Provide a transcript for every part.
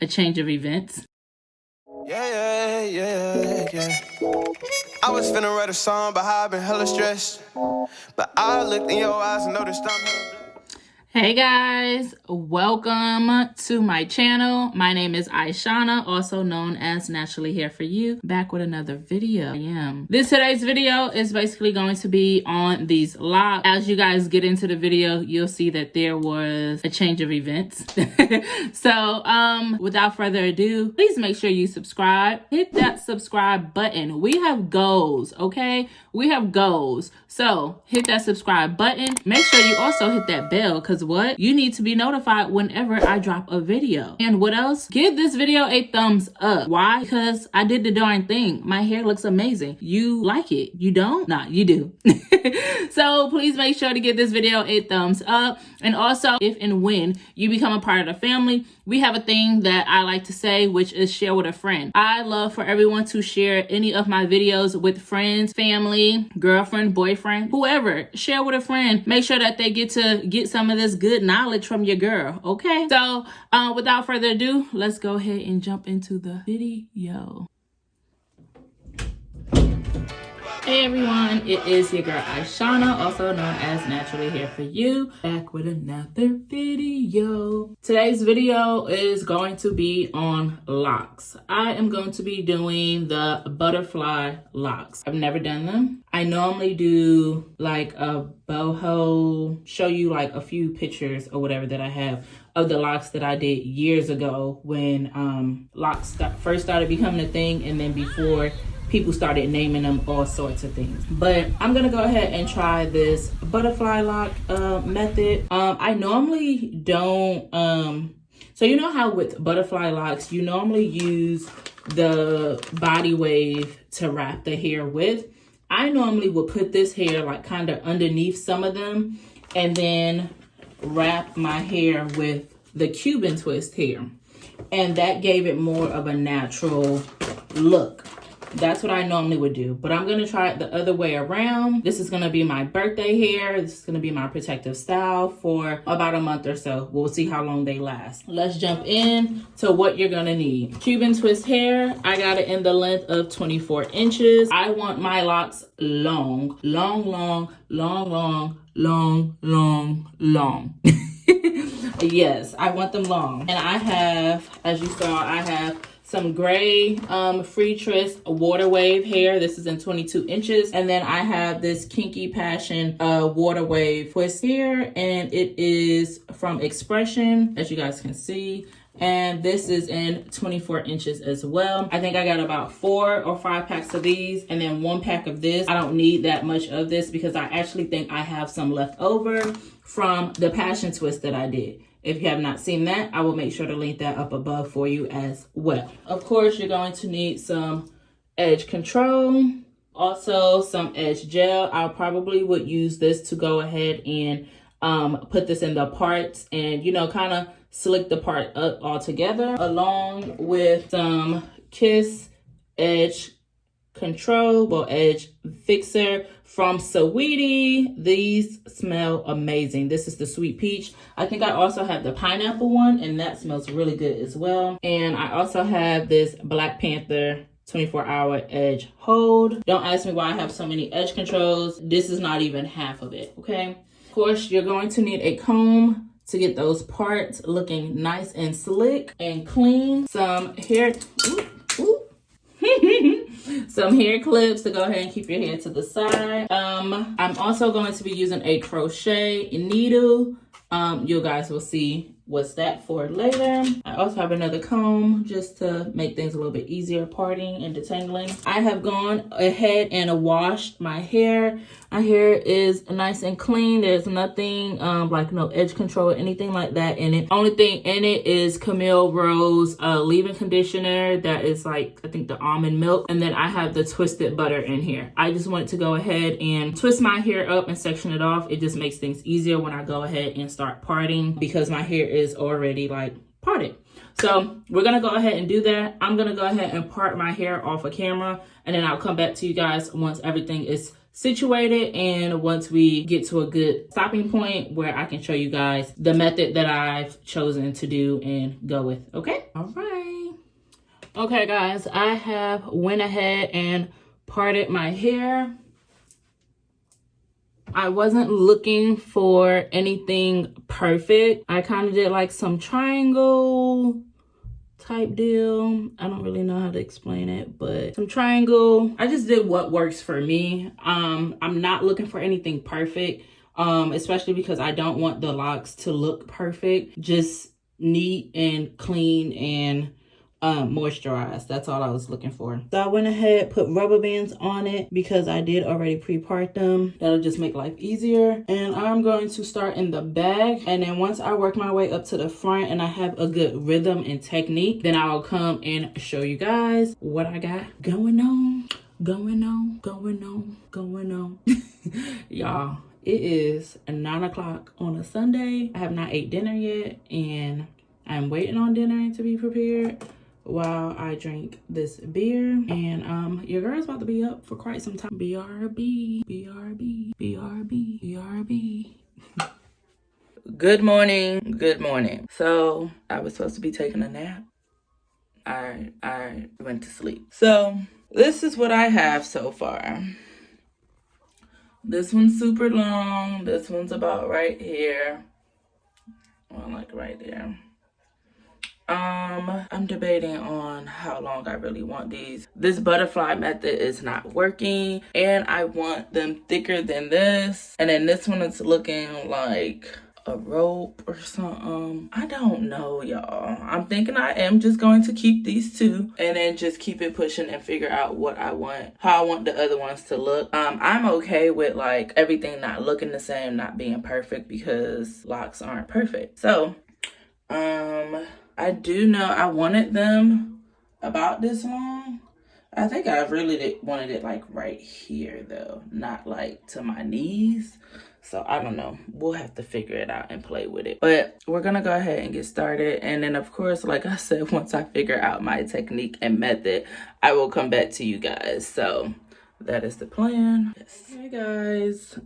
a change of events. Yeah. I was finna write a song, but how I've been hella stressed. But I looked in your eyes and noticed I'm hella. Hey guys, welcome to my channel. My name is Jaeshun, also known as Naturally Hair For You, back with another video. Today's video is basically going to be on these locks. As you guys get into the video, you'll see that there was a change of events. So without further ado, please make sure you subscribe. Hit that subscribe button. We have goals, okay? We have goals. So hit that subscribe button. Make sure you also hit that bell, because what? You need to be notified whenever I drop a video. And what else? Give this video a thumbs up. Why? Because I did the darn thing. My hair looks amazing. You like it. You don't? Nah, you do. So please make sure to give this video a thumbs up. And also, if and when you become a part of the family, we have a thing that I like to say, which is share with a friend. I love for everyone to share any of my videos with friends, family, girlfriend, boyfriend, whoever. Share with a friend. Make sure that they get some of this good knowledge from your girl, okay? So without further ado, let's go ahead and jump into the video. Hey everyone, it is your girl Jaeshun, also known as Naturally Hair For You, back with another video. Today's video is going to be on locks. I am going to be doing the butterfly locks. I've never done them. I normally do like a boho, show you like a few pictures or whatever that I have of the locks that I did years ago when locks first started becoming a thing, and then before people started naming them all sorts of things. But I'm gonna go ahead and try this butterfly lock method. I normally don't, so you know how with butterfly locks, you normally use the body wave to wrap the hair with. I normally would put this hair like kind of underneath some of them and then wrap my hair with the Cuban Twist hair. And that gave it more of a natural look. That's what I normally would do, but I'm gonna try it the other way around. This is gonna be my birthday hair. This is gonna be my protective style for about a month or so. We'll see how long they last. Let's jump in to what you're gonna need. Cuban Twist hair, I got it in the length of 24 inches. I want my locks long. Yes, I want them long. And I have, as you saw, I have some gray free twist water wave hair. This is in 22 inches. And then I have this Kinky Passion water wave twist hair, and it is from Expression, as you guys can see. And this is in 24 inches as well. I think I got about 4 or 5 packs of these and then 1 pack of this. I don't need that much of this because I actually think I have some left over from the passion twist that I did. If you have not seen that, I will make sure to link that up above for you as well. Of course, you're going to need some edge control, also some edge gel. I probably would use this to go ahead and put this in the parts and, you know, kind of slick the part up all together, along with some Kiss edge control, well, edge fixer from Saweetie. These smell amazing. This is the sweet peach. I think I also have the pineapple one, and that smells really good as well. And I also have this Black Panther 24-hour edge hold. Don't ask me why I have so many edge controls. This is not even half of it, okay? Of course, you're going to need a comb to get those parts looking nice and slick and clean. Some hair, some hair clips to go ahead and keep your hair to the side. I'm also going to be using a crochet needle. You guys will see what's that for later. I also have another comb just to make things a little bit easier parting and detangling. I have gone ahead and washed my hair. My hair is nice and clean. There's nothing like no edge control or anything like that in it. Only thing in it is Camille Rose leave-in conditioner that is like, I think, the almond milk. And then I have the twisted butter in here. I just wanted to go ahead and twist my hair up and section it off. It just makes things easier when I go ahead and start parting because my hair is already like parted. So we're gonna go ahead and do that. I'm gonna go ahead and part my hair off of camera, and then I'll come back to you guys once everything is situated, and once we get to a good stopping point where I can show you guys the method that I've chosen to do and go with. Okay? All right. Okay, guys, I have went ahead and parted my hair. I wasn't looking for anything perfect. I kind of did like some triangle type deal. I don't really know how to explain it, but some triangle. I just did what works for me. I'm not looking for anything perfect, especially because I don't want the locks to look perfect. Just neat and clean and moisturized. That's all I was looking for. So I went ahead, put rubber bands on it because I did already pre-part them. That'll just make life easier. And I'm going to start in the back, and then once I work my way up to the front and I have a good rhythm and technique, then I'll come and show you guys what I got going on. Y'all, it is 9 o'clock on a Sunday. I have not ate dinner yet, and I'm waiting on dinner to be prepared while I drink this beer. And your girl's about to be up for quite some time. BRB. Good morning. So I was supposed to be taking a nap. I went to sleep. So this is what I have so far. This one's super long. This one's about right here. Well, like right there. I'm debating on how long I really want these. This butterfly method is not working, and I want them thicker than this. And then this one is looking like a rope or something. I don't know, y'all. I'm thinking I am just going to keep these two and then just keep it pushing and figure out what I want, how I want the other ones to look. I'm okay with like everything not looking the same, not being perfect, because locks aren't perfect. So I do know I wanted them about this long. I think I really wanted it like right here though, not like to my knees. So I don't know. We'll have to figure it out and play with it. But we're going to go ahead and get started. And then of course, like I said, once I figure out my technique and method, I will come back to you guys. So that is the plan. Yes. Hey guys.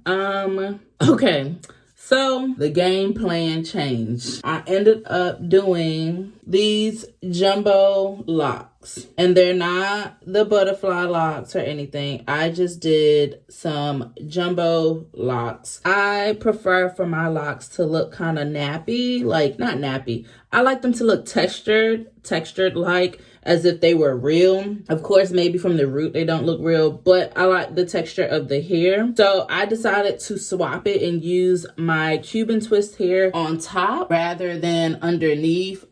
Okay. So the game plan changed. I ended up doing these jumbo locks, and they're not the butterfly locks or anything. I just did some jumbo locks. I prefer for my locks to look kind of nappy, like not nappy. I like them to look textured like as if they were real. Of course, maybe from the root they don't look real, but I like the texture of the hair. So I decided to swap it and use my Cuban Twist hair on top rather than underneath.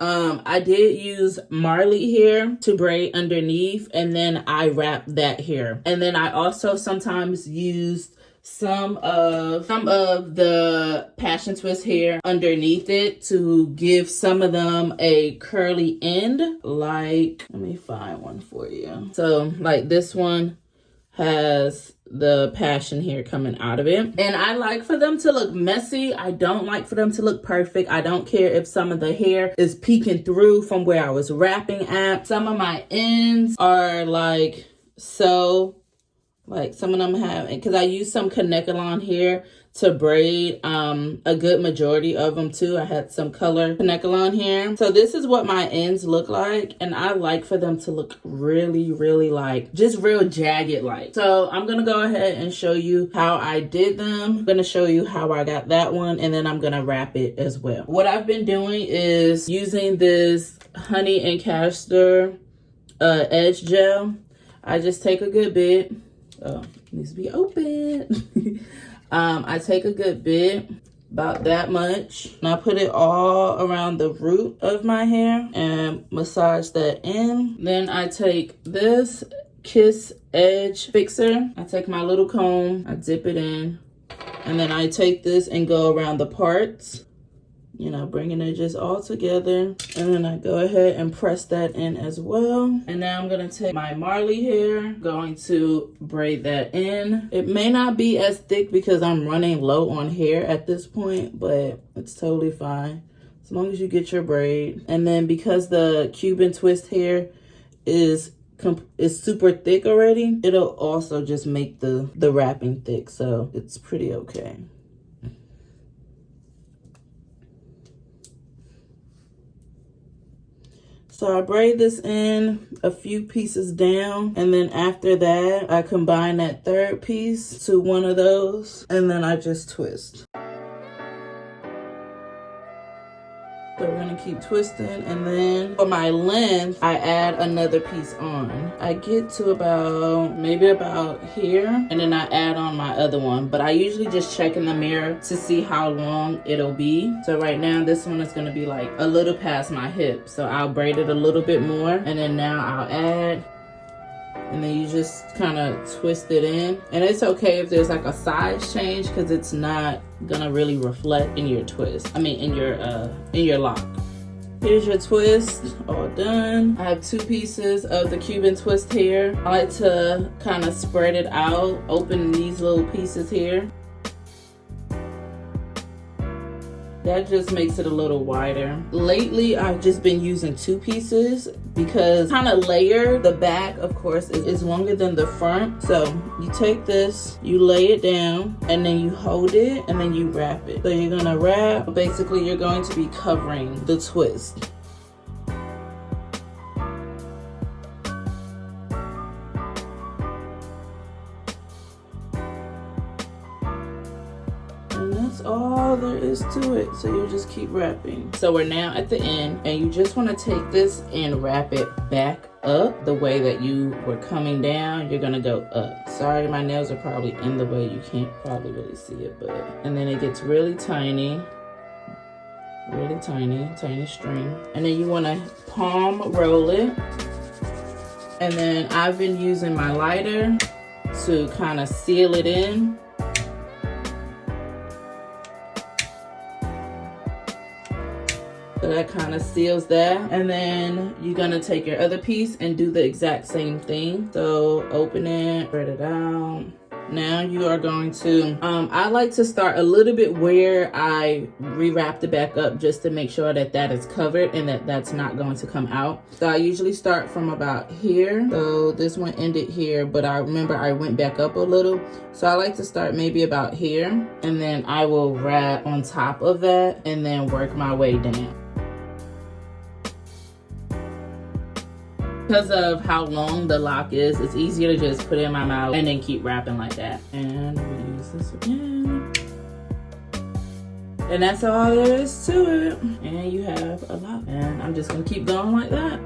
I did use Marley hair to braid underneath, and then I wrapped that hair. And then I also sometimes used some of the passion twist hair underneath it to give some of them a curly end. Like, let me find one for you. So like this one has the passion hair coming out of it, and I like for them to look messy. I don't like for them to look perfect. I don't care if some of the hair is peeking through from where I was wrapping at. Some of my ends are like so, like some of them have, because I used some Kanekalon hair to braid a good majority of them too. I had some color Kanekalon hair. So this is what my ends look like, and I like for them to look really like just real jagged like. So I'm gonna go ahead and show you how I did them. I'm gonna show you how I got that one, and then I'm gonna wrap it as well. What I've been doing is using this honey and castor edge gel. I just take a good bit. Oh, it needs to be open. I take a good bit, about that much, and I put it all around the root of my hair and massage that in. Then I take this Kiss Edge Fixer. I take my little comb, I dip it in, and then I take this and go around the parts, you know, bringing it just all together. And then I go ahead and press that in as well. And now I'm gonna take my Marley hair, going to braid that in. It may not be as thick because I'm running low on hair at this point, but it's totally fine as long as you get your braid. And then because the Cuban Twist hair is is super thick already, it'll also just make the wrapping thick, so it's pretty okay. So I braid this in a few pieces down, and then after that, I combine that third piece to one of those, and then I just twist. So we're gonna keep twisting, and then for my length, I add another piece on. I get to maybe about here, and then I add on my other one. But I usually just check in the mirror to see how long it'll be. So right now, this one is gonna be like a little past my hip. So I'll braid it a little bit more, and then now I'll add. And then you just kind of twist it in. And it's okay if there's like a size change, because it's not gonna really reflect in your twist. I mean, in your lock. Here's your twist, all done. I have 2 pieces of the Cuban Twist hair. I like to kind of spread it out, open these little pieces here. That just makes it a little wider. Lately, I've just been using 2 pieces because kind of layered. The back, of course, is longer than the front. So you take this, you lay it down, and then you hold it, and then you wrap it. So you're gonna wrap. Basically, you're going to be covering the twist. All there is to it, so you just keep wrapping. So we're now at the end, and you just want to take this and wrap it back up the way that you were coming down. You're gonna go up. Sorry, my nails are probably in the way, you can't probably really see it, but and then it gets really tiny string, and then you want to palm roll it. And then I've been using my lighter to kind of seal it in. So that kind of seals that. And then you're gonna take your other piece and do the exact same thing. So open it, spread it out. Now you are going to, I like to start a little bit where I rewrapped it back up, just to make sure that that is covered and that that's not going to come out. So I usually start from about here. So this one ended here, but I remember I went back up a little. So I like to start maybe about here, and then I will wrap on top of that and then work my way down. Because of how long the lock is, it's easier to just put it in my mouth and then keep wrapping like that. And we use this again. And that's all there is to it. And you have a lock. And I'm just gonna keep going like that.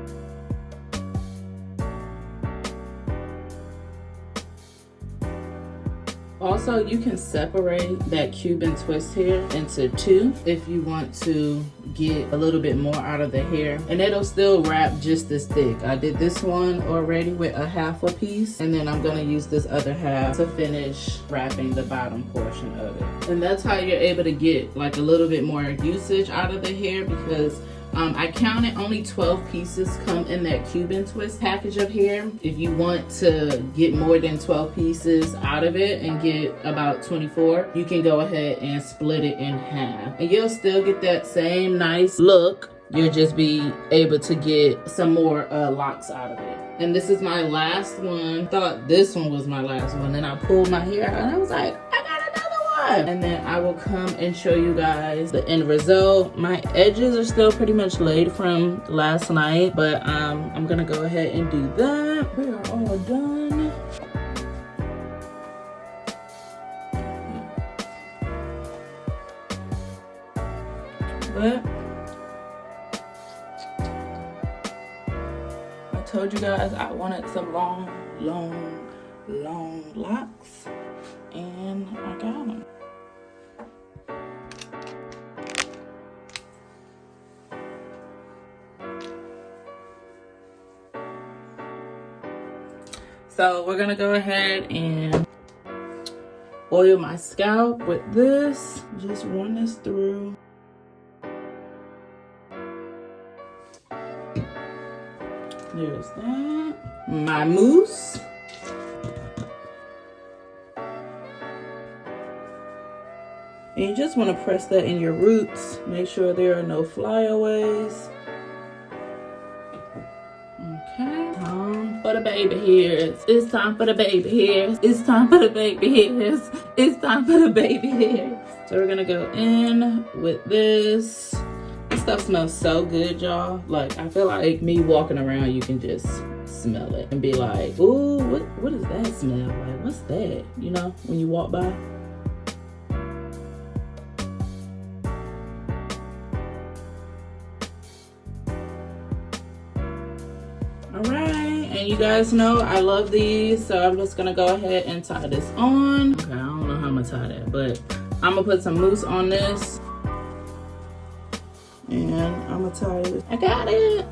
Also, you can separate that Cuban twist hair into 2 if you want to get a little bit more out of the hair, and it'll still wrap just as thick. I did this one already with a half a piece, and then I'm gonna use this other half to finish wrapping the bottom portion of it. And that's how you're able to get like a little bit more usage out of the hair, because I counted only 12 pieces come in that Cuban Twist package of hair. If you want to get more than 12 pieces out of it and get about 24, you can go ahead and split it in half. And you'll still get that same nice look. You'll just be able to get some more locks out of it. And this is my last one. Thought this one was my last one. Then I pulled my hair out and I was like, I got another one. And then I will come and show you guys the end result. My edges are still pretty much laid from last night, but I'm gonna go ahead and do that. We are all done. But I told you guys I wanted some long locks, and I got them. So we're gonna go ahead and oil my scalp with this. Just run this through. There's that. My mousse. And you just want to press that in your roots. Make sure there are no flyaways. Okay, time for the baby hairs. It's time for the baby hairs. It's time for the baby hairs. It's time for the baby hairs. So we're gonna go in with this. This stuff smells so good, y'all. Like, I feel like me walking around, you can just smell it and be like, ooh, what does that smell like? What's that? You know, when you walk by. All right, and you guys know I love these, so I'm just gonna go ahead and tie this on. Okay, I don't know how I'm gonna tie that, but I'm gonna put some mousse on this. And I'm gonna tie it. I got it.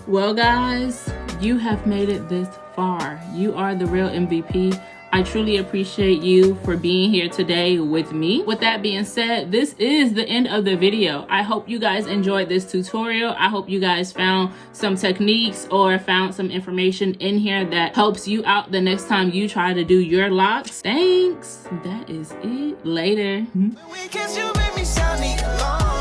Well, guys, you have made it this far. You are the real MVP. I truly appreciate you for being here today with me. With that being said, this is the end of the video. I hope you guys enjoyed this tutorial. I hope you guys found some techniques or found some information in here that helps you out the next time you try to do your locks. Thanks. That is it. Later. When we kiss, you make me sound alone.